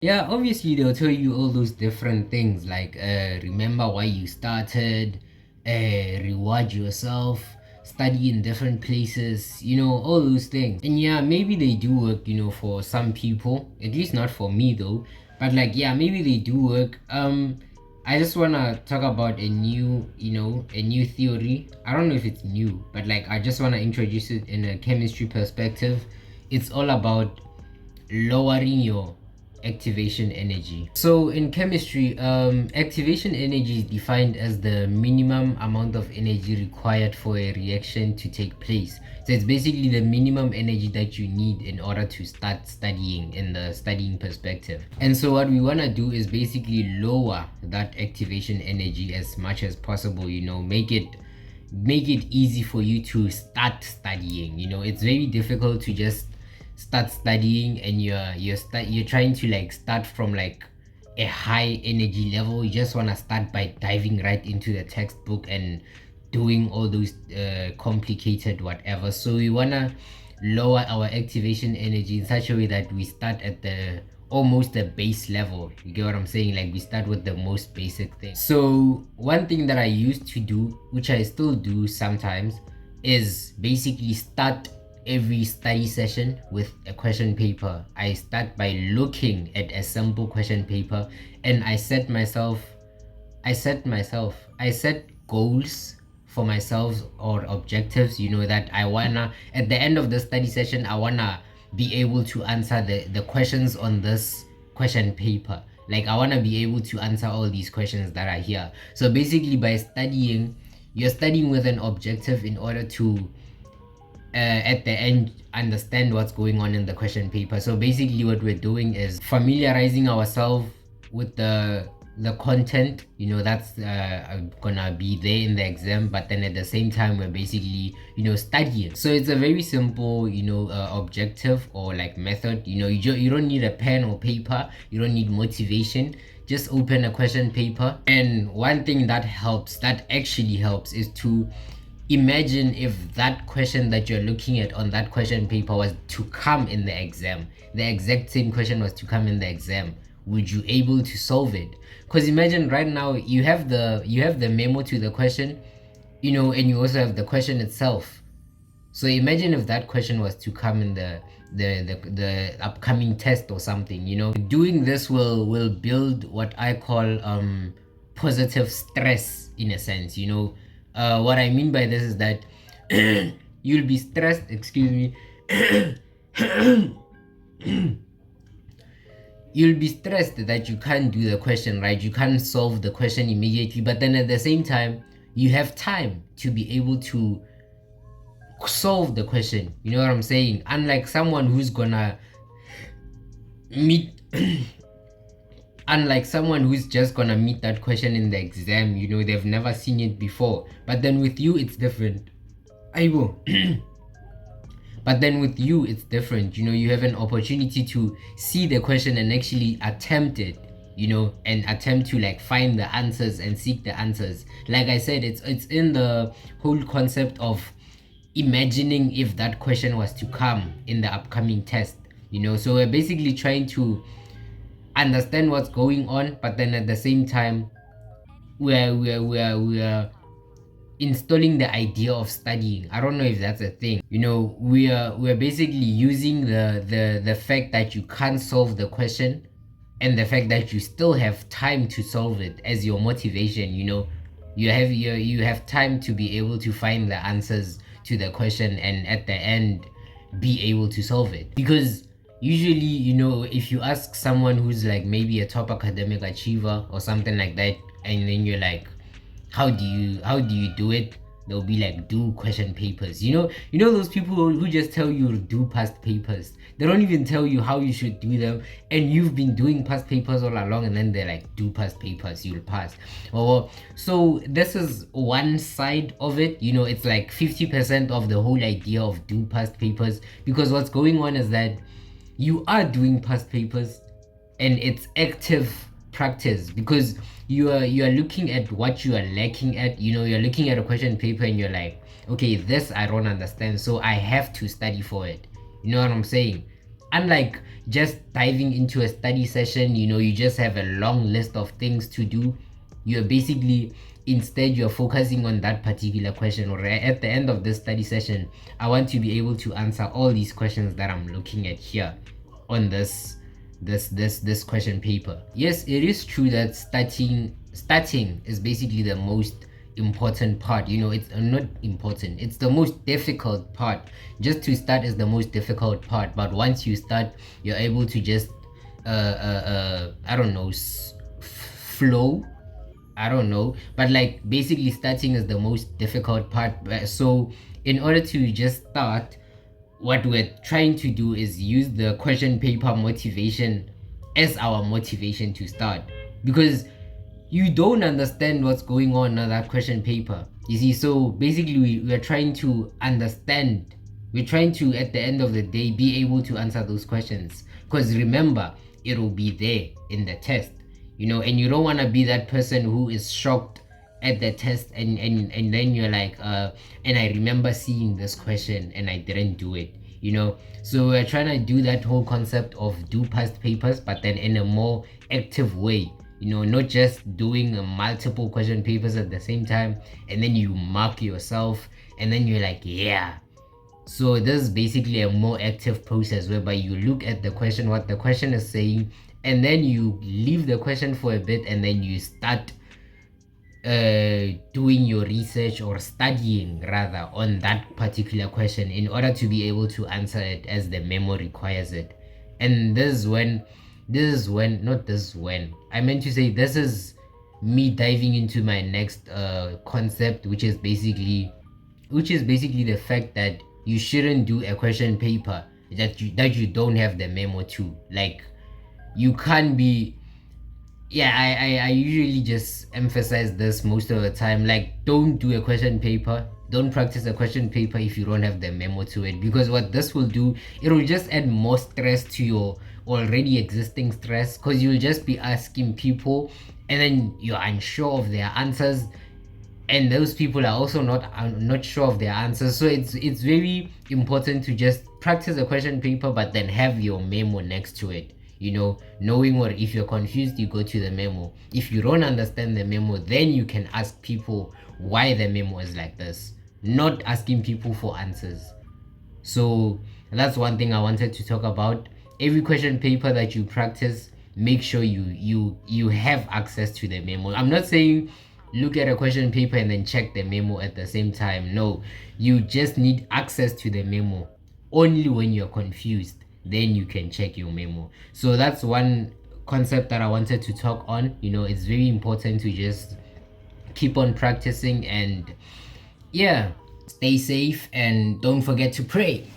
Yeah, obviously they'll tell you all those different things like remember why you started, reward yourself, study in different places, all those things. And yeah, maybe they do work, for some people, at least not for me though. But like yeah, maybe they do work. I just wanna talk about a new theory. I don't know if it's new, but like I just wanna introduce it in a chemistry perspective. It's all about lowering your activation energy. So in chemistry, activation energy is defined as the minimum amount of energy required for a reaction to take place. So it's basically the minimum energy that you need in order to start studying in the studying perspective. And so what we want to do is basically lower that activation energy as much as possible, make it easy for you to start studying. It's very difficult to just start studying and you're trying to like start from like a high energy level. You just want to start by diving right into the textbook and doing all those complicated whatever. So we want to lower our activation energy in such a way that we start at the almost the base level. You get what I'm saying? Like we start with the most basic thing. So one thing that I used to do, which I still do sometimes, is basically start every study session with a question paper. I start by looking at a simple question paper and I set goals for myself or objectives, that I wanna at the end of the study session I wanna be able to answer the questions on this question paper. Like I wanna be able to answer all these questions that are here. So basically by studying, you're studying with an objective in order to at the end understand what's going on in the question paper. So basically what we're doing is familiarizing ourselves with the content, that's gonna be there in the exam, but then at the same time we're basically studying. So it's a very simple objective or like method. You don't need a pen or paper, you don't need motivation. Just open a question paper, and one thing that actually helps is to imagine if that question that you're looking at on that question paper was to come in the exam. The exact same question was to come in the exam. Would you able to solve it? Because imagine right now you have the memo to the question, and you also have the question itself. So imagine if that question was to come in the upcoming test or something. Doing this will build what I call positive stress in a sense. What I mean by this is that you'll be stressed, excuse me. You'll be stressed that you can't do the question right, you can't solve the question immediately, but then at the same time you have time to be able to solve the question. You know what I'm saying? Unlike someone who's gonna meet unlike someone who's just gonna meet that question in the exam, they've never seen it before. But then with you it's different. I will. But then with you it's different. You have an opportunity to see the question and actually attempt it, and attempt to like find the answers and seek the answers. Like I said, it's in the whole concept of imagining if that question was to come in the upcoming test. So we're basically trying to understand what's going on, but then at the same time we're installing the idea of studying. I don't know if that's a thing. We're basically using the fact that you can't solve the question and the fact that you still have time to solve it as your motivation. You have time to be able to find the answers to the question and at the end be able to solve it. Because usually, if you ask someone who's like maybe a top academic achiever or something like that, and then you're like, how do you do it, they'll be like, do question papers. Those people who just tell you do past papers. They don't even tell you how you should do them, and you've been doing past papers all along, and then they're like, do past papers, you'll pass. So this is one side of it. It's like 50% of the whole idea of do past papers, because what's going on is that you are doing past papers and it's active practice, because you are looking at what you are lacking at. You're looking at a question paper and you're like, okay, this I don't understand, so I have to study for it. You know what I'm saying? unlike just diving into a study session, you just have a long list of things to do. You're basically, instead you're focusing on that particular question, or at the end of this study session, I want to be able to answer all these questions that I'm looking at here on this question paper. Yes, it is true that starting is basically the most important part. It's not important, it's the most difficult part. Just to start is the most difficult part, but once you start, you're able to just I don't know, flow. I don't know, but like basically starting is the most difficult part. So in order to just start, what we're trying to do is use the question paper motivation as our motivation to start, because you don't understand what's going on in that question paper, you see. So basically we're trying to understand, we're trying to, at the end of the day, be able to answer those questions, because remember, it will be there in the test, and you don't want to be that person who is shocked at the test, and then you're like, and I remember seeing this question and I didn't do it. So we're trying to do that whole concept of do past papers, but then in a more active way, not just doing multiple question papers at the same time, and then you mark yourself and then you're like, yeah. So this is basically a more active process, whereby you look at the question, what the question is saying, and then you leave the question for a bit, and then you start doing your research, or studying rather, on that particular question, in order to be able to answer it as the memo requires it. And this is when not this when I meant to say, this is me diving into my next concept, which is basically the fact that you shouldn't do a question paper that you don't have the memo to. Like, you can't be, yeah, I usually just emphasize this most of the time, like, don't do a question paper, don't practice a question paper if you don't have the memo to it, because what this will do, it will just add more stress to your already existing stress, because you'll just be asking people and then you're unsure of their answers, and those people are also not sure of their answers. So it's very important to just practice a question paper, but then have your memo next to it, knowing what, if you're confused, you go to the memo. If you don't understand the memo, then you can ask people why the memo is like this, not asking people for answers. So that's one thing I wanted to talk about. Every question paper that you practice, make sure you have access to the memo. I'm not saying look at a question paper and then check the memo at the same time. No, you just need access to the memo. Only when you're confused, then you can check your memo. So that's one concept that I wanted to talk on. It's very important to just keep on practicing, and yeah, stay safe and don't forget to pray.